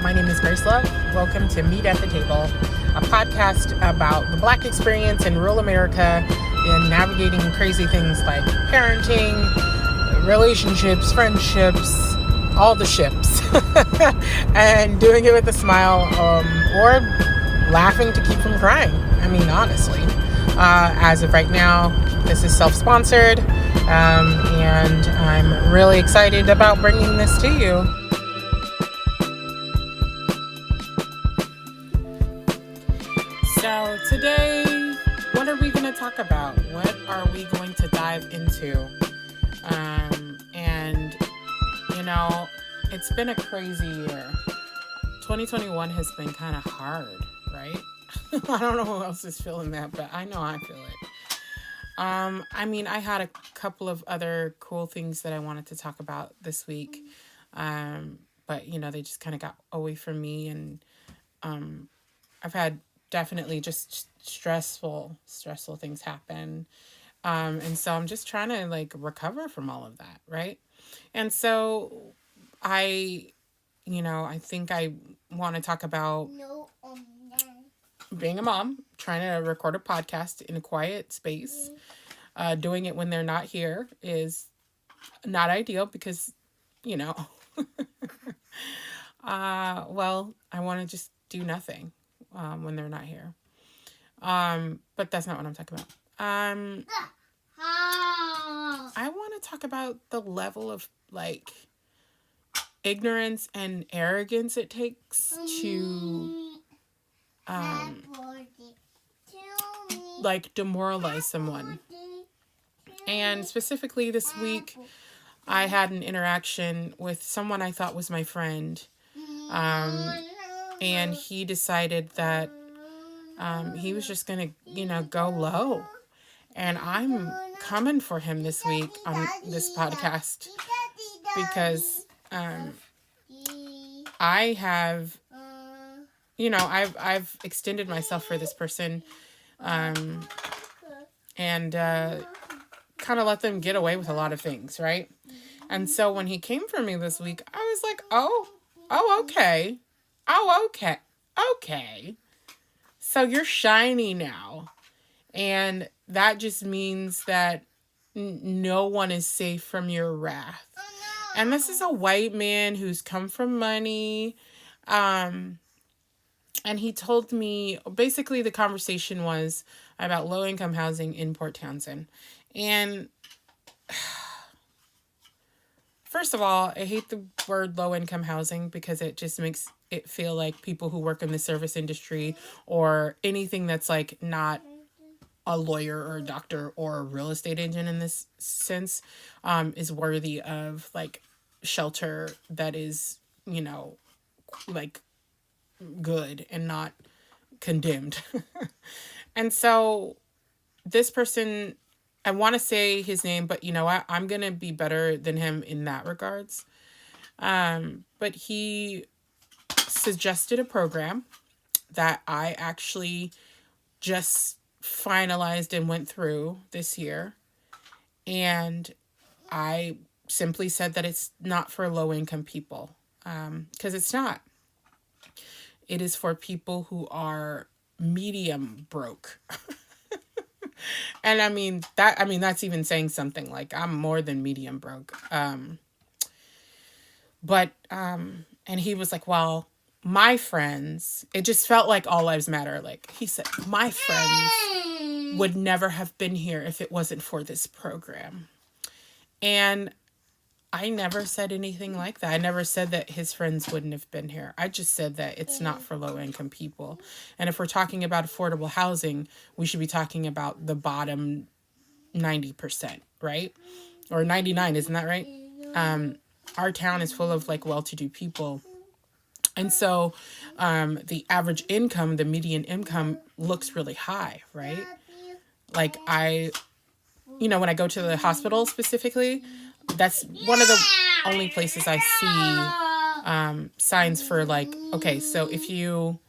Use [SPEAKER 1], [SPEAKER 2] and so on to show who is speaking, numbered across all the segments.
[SPEAKER 1] My name is Grace Love. Welcome to Meet at the Table, a podcast about the Black experience in rural America in navigating crazy things like parenting, relationships, friendships, all the ships, and doing it with a smile or laughing to keep from crying. I mean, honestly. As of right now, this is self-sponsored, and I'm really excited about bringing this to you. So today, what are we going to talk about? What are we going to dive into? And, you know, it's been a crazy year. 2021 has been kind of hard, right? I don't know who else is feeling that, but I know I feel it. I had a couple of other cool things that I wanted to talk about this week. But, they just kind of got away from me, and I've had definitely just stressful things happen. And so I'm just trying to recover from all of that, right? And so I think I want to talk about being a mom, trying to record a podcast in a quiet space. Doing it when they're not here is not ideal because, I want to just do nothing when they're not here. But that's not what I'm talking about. I want to talk about the level of ignorance and arrogance it takes to demoralize someone. And specifically this week, I had an interaction with someone I thought was my friend. And he decided that he was just going to, go low. And I'm coming for him this week on this podcast because I have, I've extended myself for this person and kind of let them get away with a lot of things, right? And so when he came for me this week, I was like, okay. So you're shiny now. And that just means that no one is safe from your wrath. And this is a white man who's come from money. And he told me, basically the conversation was about low-income housing in Port Townsend. And first of all, I hate the word low-income housing because it just makes it feel like people who work in the service industry or anything that's not a lawyer or a doctor or a real estate agent in this sense is worthy of shelter that is, good and not condemned. And so this person, I want to say his name, but you know what? I'm going to be better than him in that regards. But he suggested a program that I actually just finalized and went through this year. And I simply said that it's not for low-income people. Because it's not. It is for people who are medium broke. And that's even saying something. I'm more than medium broke. And he was like, well, my friends, it just felt like all lives matter. He said, my friends would never have been here if it wasn't for this program. And I never said anything like that. I never said that his friends wouldn't have been here. I just said that it's not for low-income people. And if we're talking about affordable housing, we should be talking about the bottom 90%, right? Or 99, isn't that right? Our town is full of well-to-do people. And so the average income, the median income looks really high, right? When I go to the hospital specifically, that's one of the only places I see signs for okay, so if you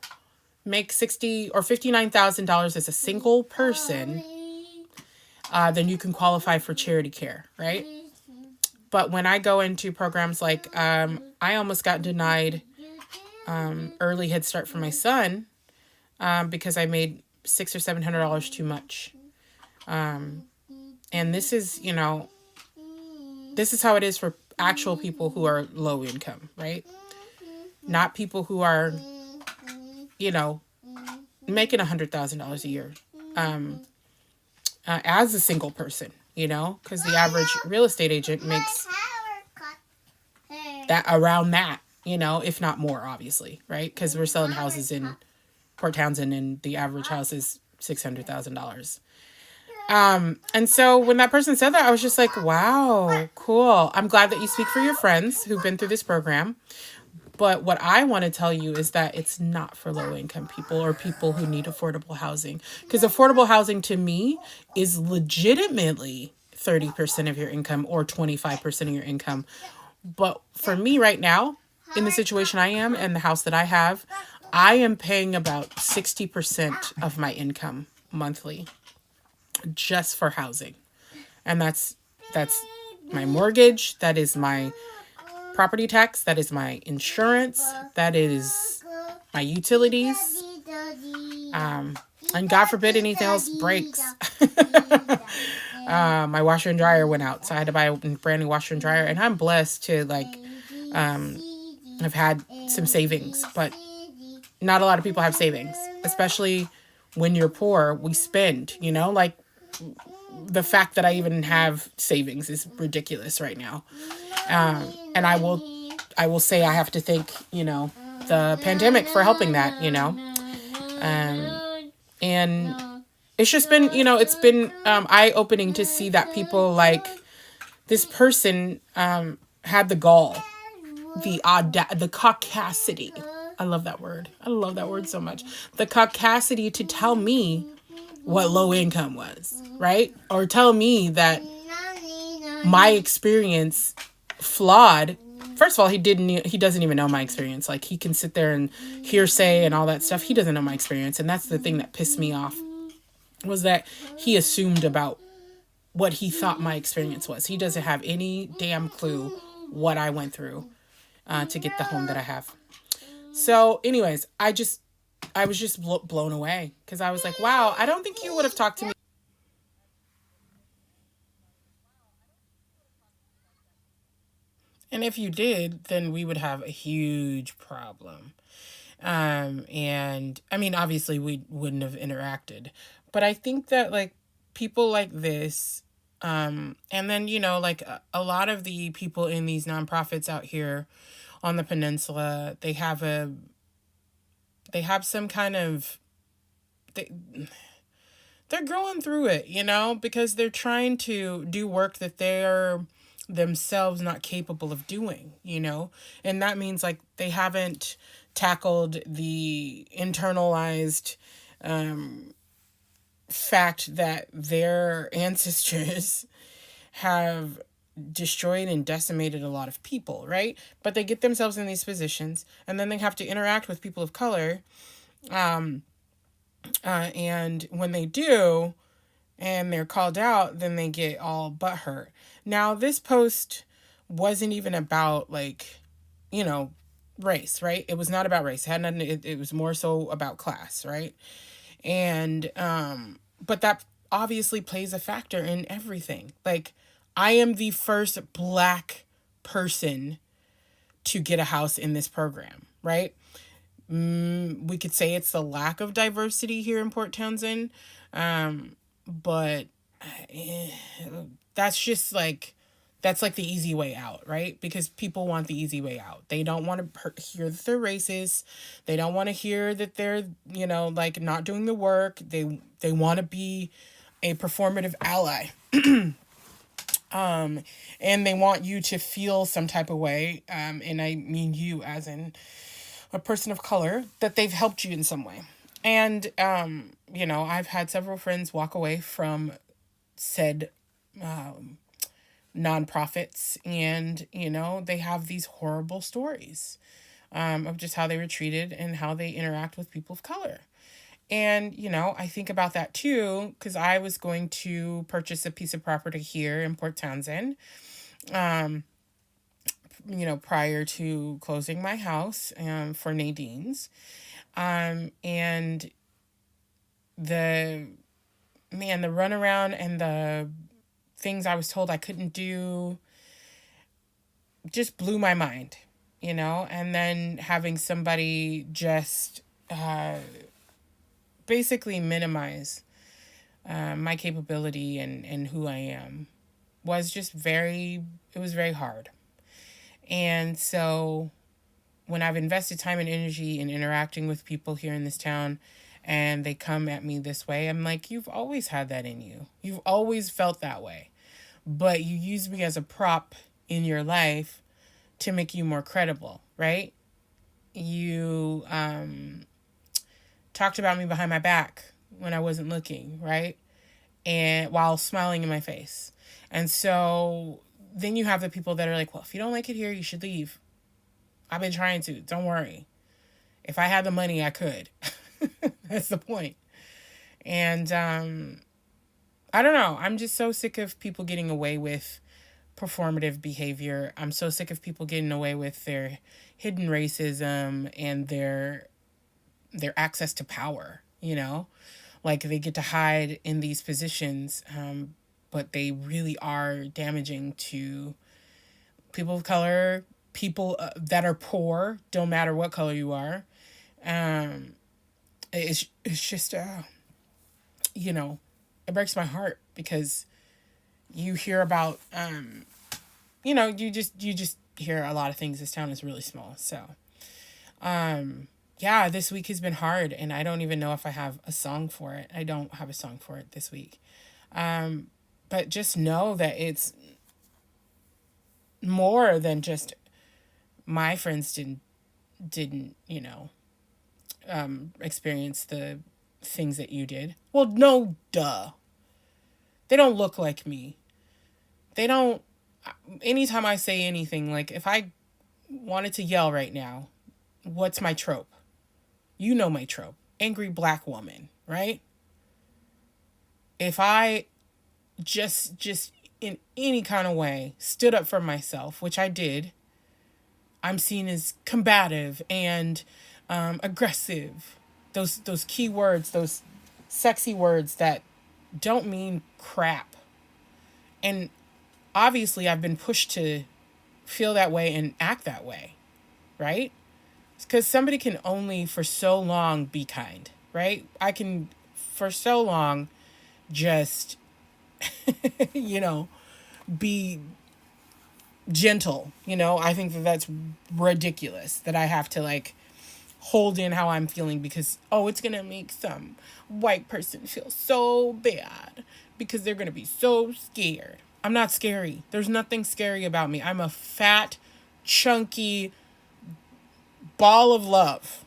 [SPEAKER 1] make $60,000 or $59,000 as a single person, then you can qualify for charity care, right? But when I go into programs I almost got denied early head start for my son, because I made $600 or $700 too much. And this is, this is how it is for actual people who are low income, right? Not people who are, you know, making $100,000 a year, as a single person, because the average real estate agent makes that around that, if not more, obviously, right? Because we're selling houses in Port Townsend and the average house is $600,000. And so when that person said that, I was just like, wow, cool. I'm glad that you speak for your friends who've been through this program. But what I want to tell you is that it's not for low income people or people who need affordable housing. Because affordable housing to me is legitimately 30% of your income or 25% of your income. But for me right now, in the situation I am and the house that I have, I am paying about 60% of my income monthly just for housing. And that's my mortgage, that is my property tax, that is my insurance, that is my utilities. And God forbid anything else breaks. My washer and dryer went out, so I had to buy a brand new washer and dryer. And I'm blessed to have had some savings, but not a lot of people have savings, especially when you're poor. We spend, the fact that I even have savings is ridiculous right now. And I will say I have to thank, the pandemic for helping that, and it's just been, it's been eye-opening to see that people like this person had the gall, the caucasity. I love that word. I love that word so much. The caucasity to tell me what low income was, right? Or tell me that my experience flawed. First of all, he doesn't even know my experience. Like, he can sit there and hearsay and all that stuff. He doesn't know my experience. And that's the thing that pissed me off, was that he assumed about what he thought my experience was. He doesn't have any damn clue what I went through to get the home that I have. So anyways, I was just blown away, because I was like, wow, I don't think you would have talked to me. And if you did, then we would have a huge problem. And I mean, obviously we wouldn't have interacted, but I think that like people like this, and then, like a lot of the people in these nonprofits out here on the peninsula, they have some kind of, they're going through it, because they're trying to do work that they're themselves not capable of doing, and that means like they haven't tackled the internalized fact that their ancestors have destroyed and decimated a lot of people, right? But they get themselves in these positions, and then they have to interact with people of color. And when they do, and they're called out, then they get all butthurt. Now, this post wasn't even about like, race, right? It was not about race. It had nothing. It was more so about class, right? And but that obviously plays a factor in everything. Like, I am the first Black person to get a house in this program, right? We could say it's the lack of diversity here in Port Townsend, but that's just like, that's like the easy way out, right? Because people want the easy way out. They don't want to hear that they're racist. They don't want to hear that they're, like not doing the work. They want to be a performative ally. And they want you to feel some type of way. And I mean you as in a person of color, that they've helped you in some way. And, I've had several friends walk away from said nonprofits, and, they have these horrible stories of just how they were treated and how they interact with people of color. And, I think about that too, because I was going to purchase a piece of property here in Port Townsend, prior to closing my house for Nadine's. And the the runaround and the things I was told I couldn't do just blew my mind, and then having somebody just basically minimize my capability and who I am was it was very hard. And so when I've invested time and energy in interacting with people here in this town and they come at me this way, I'm like, you've always had that in you. You've always felt that way. But you use me as a prop in your life to make you more credible, right? You talked about me behind my back when I wasn't looking, right? And while smiling in my face. And so then you have the people that are like, well, if you don't like it here, you should leave. I've been trying to. Don't worry. If I had the money, I could. That's the point. And I don't know. I'm just so sick of people getting away with performative behavior. I'm so sick of people getting away with their hidden racism and their access to power, Like they get to hide in these positions, but they really are damaging to people of color, people that are poor, don't matter what color you are. It's just, it breaks my heart because you hear about, you just hear a lot of things. This town is really small. So, yeah, this week has been hard and I don't even know if I have a song for it. I don't have a song for it this week. But just know that it's more than just my friends didn't, experience the things that you did. Well, no, duh. They don't look like me. They don't, anytime I say anything, like if I wanted to yell right now, what's my trope? You know my trope. Angry black woman, right? If I just in any kind of way stood up for myself, which I did, I'm seen as combative and aggressive. Those key words, those sexy words that don't mean crap. And obviously I've been pushed to feel that way and act that way, right? Because somebody can only for so long be kind, right? I can for so long just, be gentle. I think that that's ridiculous that I have to like hold in how I'm feeling because, it's going to make some white person feel so bad because they're going to be so scared. I'm not scary. There's nothing scary about me. I'm a fat, chunky ball of love.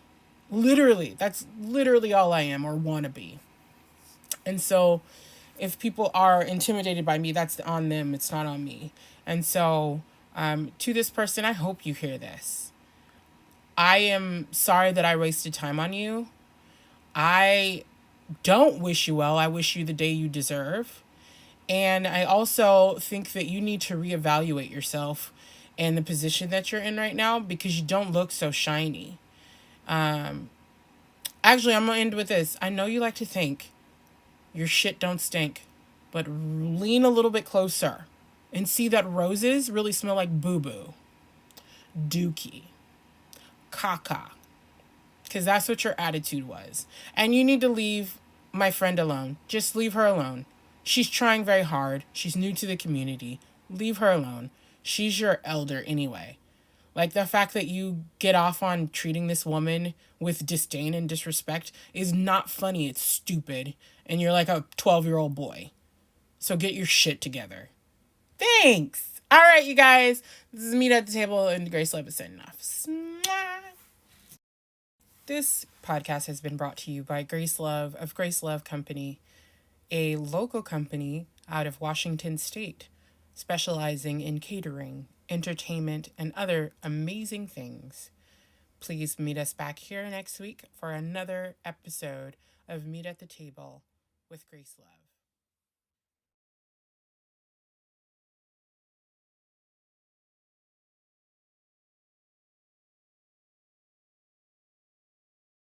[SPEAKER 1] Literally. That's literally all I am or want to be. And so if people are intimidated by me, that's on them. It's not on me. And so to this person, I hope you hear this. I am sorry that I wasted time on you. I don't wish you well. I wish you the day you deserve. And I also think that you need to reevaluate yourself and the position that you're in right now because you don't look so shiny. Actually, I'm going to end with this. I know you like to think your shit don't stink, but lean a little bit closer and see that roses really smell like boo-boo, dookie, caca, because that's what your attitude was. And you need to leave my friend alone. Just leave her alone. She's trying very hard. She's new to the community. Leave her alone. She's your elder anyway. Like the fact that you get off on treating this woman with disdain and disrespect is not funny. It's stupid. And you're like a 12-year-old boy. So get your shit together. Thanks. All right, you guys. This is Meet at the Table and Grace Love is signing off. This podcast has been brought to you by Grace Love of Grace Love Company, a local company out of Washington State, specializing in catering, entertainment, and other amazing things. Please meet us back here next week for another episode of Meet at the Table with Grace Love.